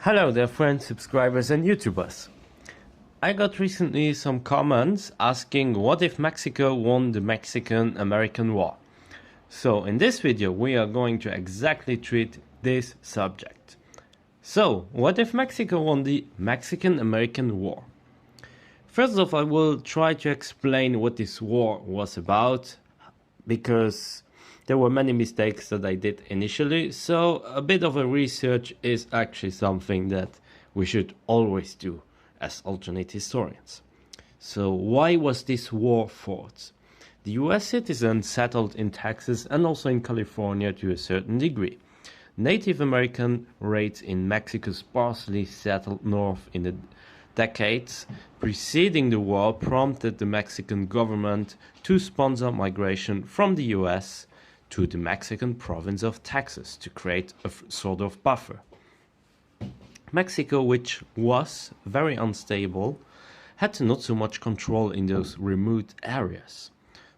Hello there friends, subscribers and YouTubers. I got recently some comments asking what if Mexico won the Mexican-American War. So in this video we are going to exactly treat this subject. So what if Mexico won the Mexican-American War? First off, I will try to explain what this war was about, because there were many mistakes that I did initially, so a bit of a research is actually something that we should always do as alternate historians. So why was this war fought? The US citizens settled in Texas and also in California to a certain degree. Native American raids in Mexico sparsely settled north in the decades preceding the war prompted the Mexican government to sponsor migration from the US to the Mexican province of Texas to create a sort of buffer. Mexico, which was very unstable, had not so much control in those remote areas.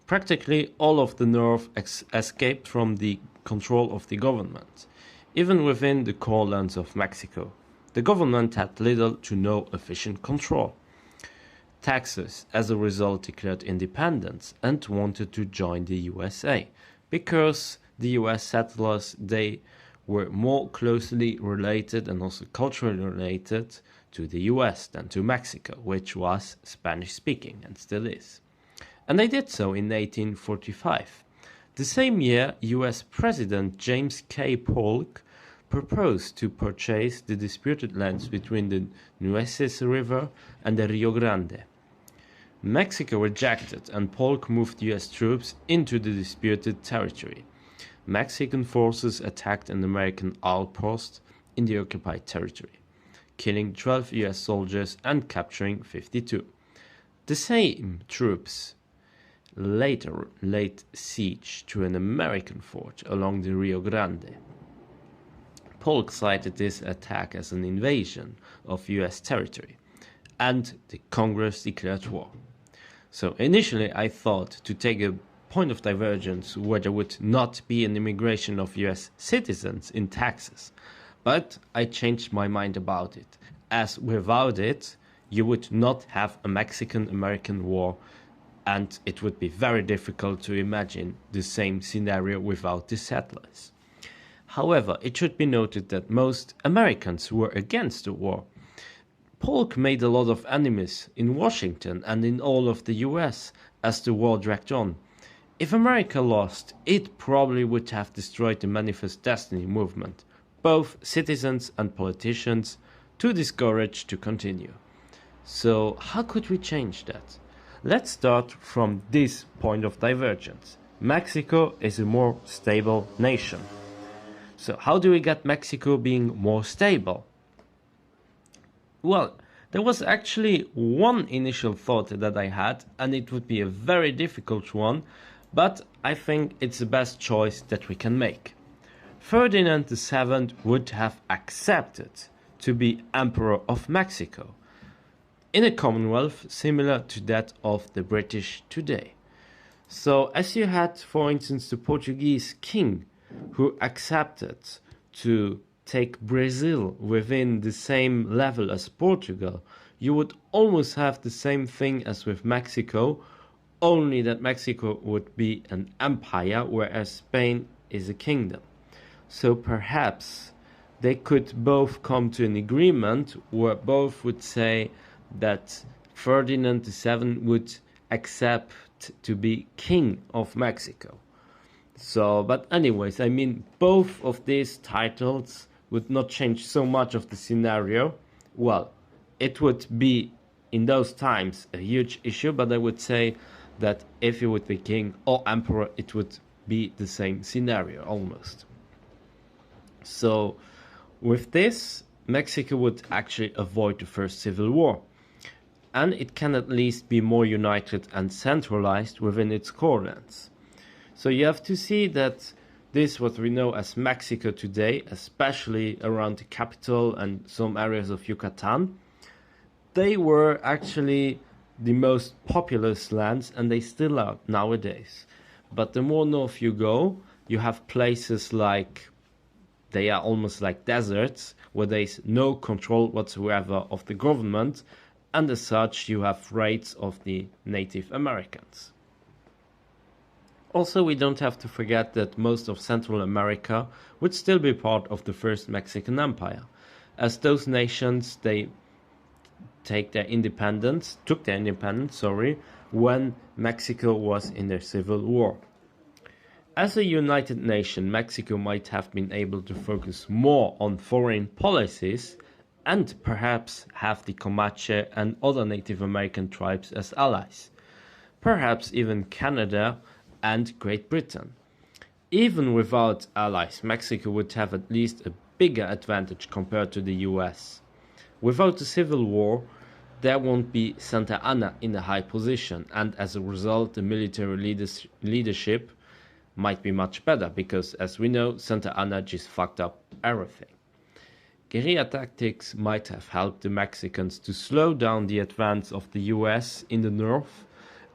Practically all of the north escaped from the control of the government. Even within the core lands of Mexico, the government had little to no efficient control. Texas, as a result, declared independence and wanted to join the USA, because the US settlers, they were more closely related and also culturally related to the US than to Mexico, which was Spanish speaking and still is. And they did so in 1845. The same year, US President James K. Polk proposed to purchase the disputed lands between the Nueces River and the Rio Grande. Mexico rejected, and Polk moved US troops into the disputed territory. Mexican forces attacked an American outpost in the occupied territory, killing 12 US soldiers and capturing 52. The same troops later laid siege to an American fort along the Rio Grande. Polk cited this attack as an invasion of US territory, and the Congress declared war. So initially I thought to take a point of divergence where there would not be an immigration of US citizens in Texas, but I changed my mind about it, as without it you would not have a Mexican-American war, and it would be very difficult to imagine the same scenario without the settlers. However, it should be noted that most Americans were against the war. Polk made a lot of enemies in Washington and in all of the US as the war dragged on. If America lost, it probably would have destroyed the Manifest Destiny movement, both citizens and politicians too discouraged to continue. So how could we change that? Let's start from this point of divergence. Mexico is a more stable nation. So how do we get Mexico being more stable? Well, there was actually one initial thought that I had, and it would be a very difficult one, but I think it's the best choice that we can make. Ferdinand VII would have accepted to be Emperor of Mexico, in a commonwealth similar to that of the British today. So as you had, for instance, the Portuguese king who accepted to take Brazil within the same level as Portugal, you would almost have the same thing as with Mexico, only that Mexico would be an empire, whereas Spain is a kingdom. So perhaps they could both come to an agreement where both would say that Ferdinand VII would accept to be king of Mexico. So, but anyways, I mean, both of these titles would not change so much of the scenario. Well, it would be in those times a huge issue, but I would say that if you would be king or emperor, it would be the same scenario almost. So with this, Mexico would actually avoid the first civil war, and it can at least be more united and centralized within its core lands. So you have to see that this, what we know as Mexico today, especially around the capital and some areas of Yucatan, they were actually the most populous lands, and they still are nowadays. But the more north you go, you have places like they are almost like deserts where there is no control whatsoever of the government, and as such you have raids of the Native Americans. Also, we don't have to forget that most of Central America would still be part of the first Mexican Empire, as those nations, they took their independence, when Mexico was in their civil war. As a united nation, Mexico might have been able to focus more on foreign policies and perhaps have the Comanche and other Native American tribes as allies, perhaps even Canada and Great Britain. Even without allies, Mexico would have at least a bigger advantage compared to the US. Without the civil war, there won't be Santa Anna in a high position, and as a result the military leadership might be much better, because as we know, Santa Anna just fucked up everything. Guerrilla tactics might have helped the Mexicans to slow down the advance of the US in the north,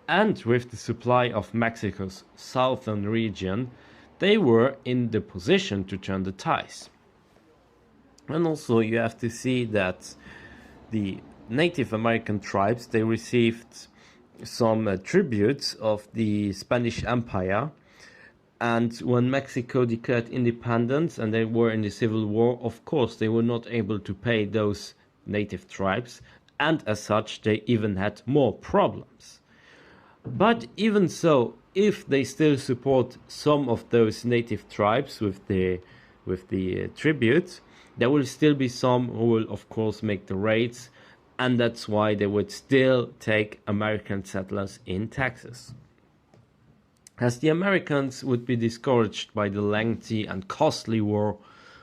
and with the supply of Mexico's southern region, they were in the position to turn the tides. And also you have to see that the Native American tribes, they received some tributes of the Spanish Empire, and when Mexico declared independence and they were in the Civil War, of course they were not able to pay those native tribes, and as such they even had more problems. But even so, if they still support some of those native tribes with the tribute, there will still be some who will of course make the raids, and that's why they would still take American settlers in Texas. As the Americans would be discouraged by the lengthy and costly war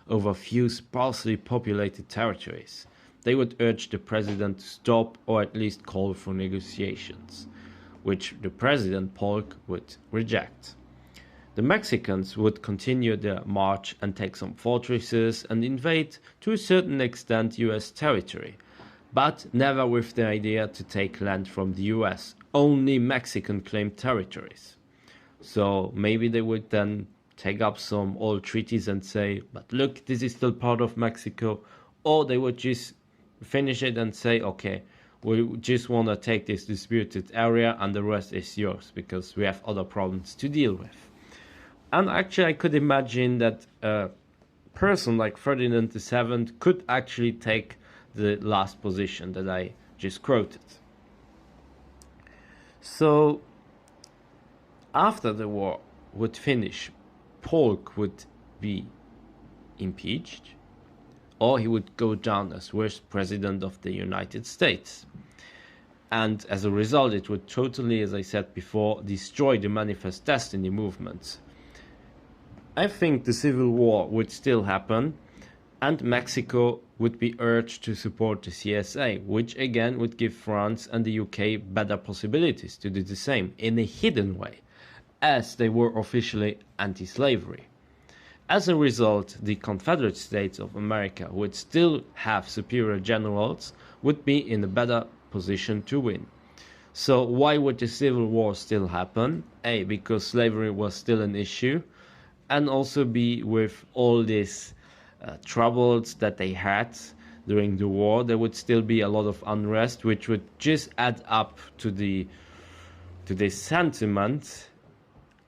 over few sparsely populated territories, they would urge the president to stop or at least call for negotiations, which the President Polk would reject. The Mexicans would continue their march and take some fortresses and invade to a certain extent US territory, but never with the idea to take land from the US, only Mexican claimed territories. So maybe they would then take up some old treaties and say, but look, this is still part of Mexico, or they would just finish it and say, okay, we just want to take this disputed area and the rest is yours because we have other problems to deal with. And actually I could imagine that a person like Ferdinand VII could actually take the last position that I just quoted. So after the war would finish, Polk would be impeached, or he would go down as worst president of the United States. And as a result, it would totally, as I said before, destroy the Manifest Destiny movement. I think the Civil War would still happen, and Mexico would be urged to support the CSA, which again would give France and the UK better possibilities to do the same in a hidden way, as they were officially anti-slavery. As a result, the Confederate States of America would still have superior generals, would be in a better position to win. So why would the Civil War still happen? A, because slavery was still an issue, and also B, with all these troubles that they had during the war, there would still be a lot of unrest, which would just add up to this sentiment,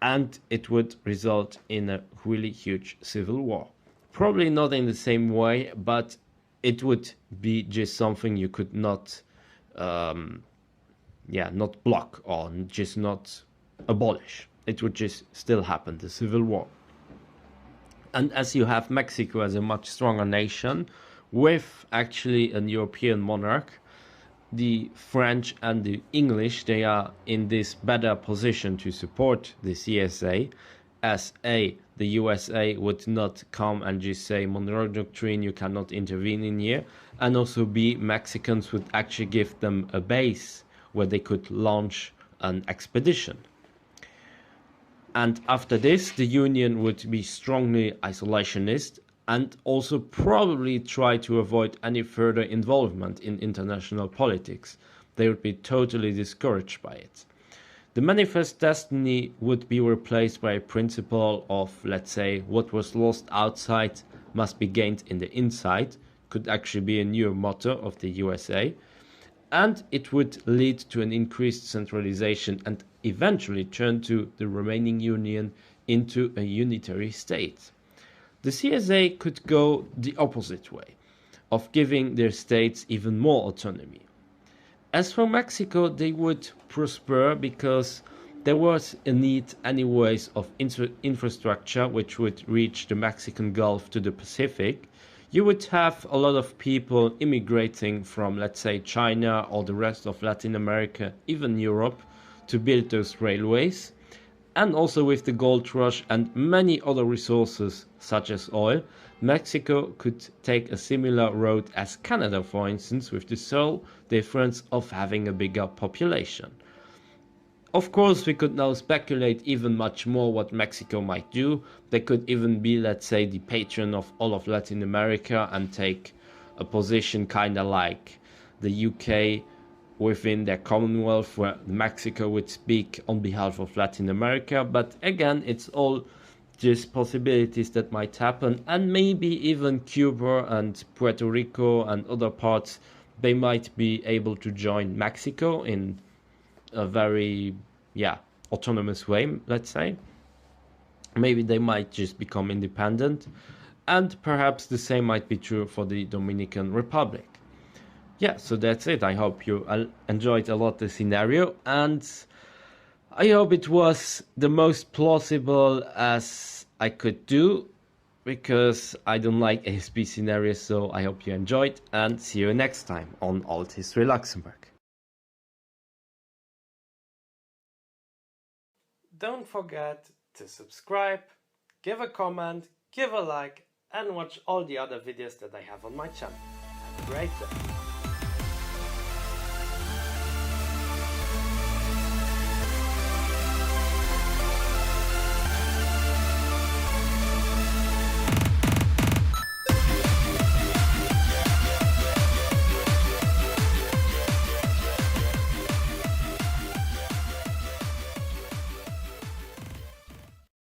and it would result in a really huge civil war. Probably not in the same way, but it would be just something you could not not block or just not abolish. It would just still happen, the civil war. And as you have Mexico as a much stronger nation with actually an European monarch, the French and the English, they are in this better position to support the CSA, as A, the USA would not come and just say Monroe Doctrine, you cannot intervene in here, and also B, Mexicans would actually give them a base where they could launch an expedition. And after this, the Union would be strongly isolationist and also probably try to avoid any further involvement in international politics. They would be totally discouraged by it. The Manifest Destiny would be replaced by a principle of, let's say, what was lost outside must be gained in the inside, could actually be a new motto of the USA, and it would lead to an increased centralization and eventually turn to the remaining union into a unitary state. The CSA could go the opposite way, of giving their states even more autonomy. As for Mexico, they would prosper because there was a need anyways of infrastructure which would reach the Mexican Gulf to the Pacific. You would have a lot of people immigrating from, let's say, China or the rest of Latin America, even Europe, to build those railways. And also with the gold rush and many other resources such as oil, Mexico could take a similar road as Canada, for instance, with the sole difference of having a bigger population. Of course, we could now speculate even much more what Mexico might do. They could even be, let's say, the patron of all of Latin America and take a position kind of like the UK within their Commonwealth, where Mexico would speak on behalf of Latin America. But again, it's all just possibilities that might happen, and maybe even Cuba and Puerto Rico and other parts, they might be able to join Mexico in a very autonomous way, let's say. Maybe they might just become independent, and perhaps the same might be true for the Dominican Republic. Yeah, so that's it. I hope you enjoyed a lot the scenario, and I hope it was the most plausible as I could do, because I don't like ASP scenarios. So I hope you enjoyed, and see you next time on Althistory Luxembourg. Don't forget to subscribe, give a comment, give a like, and watch all the other videos that I have on my channel. Have a great day.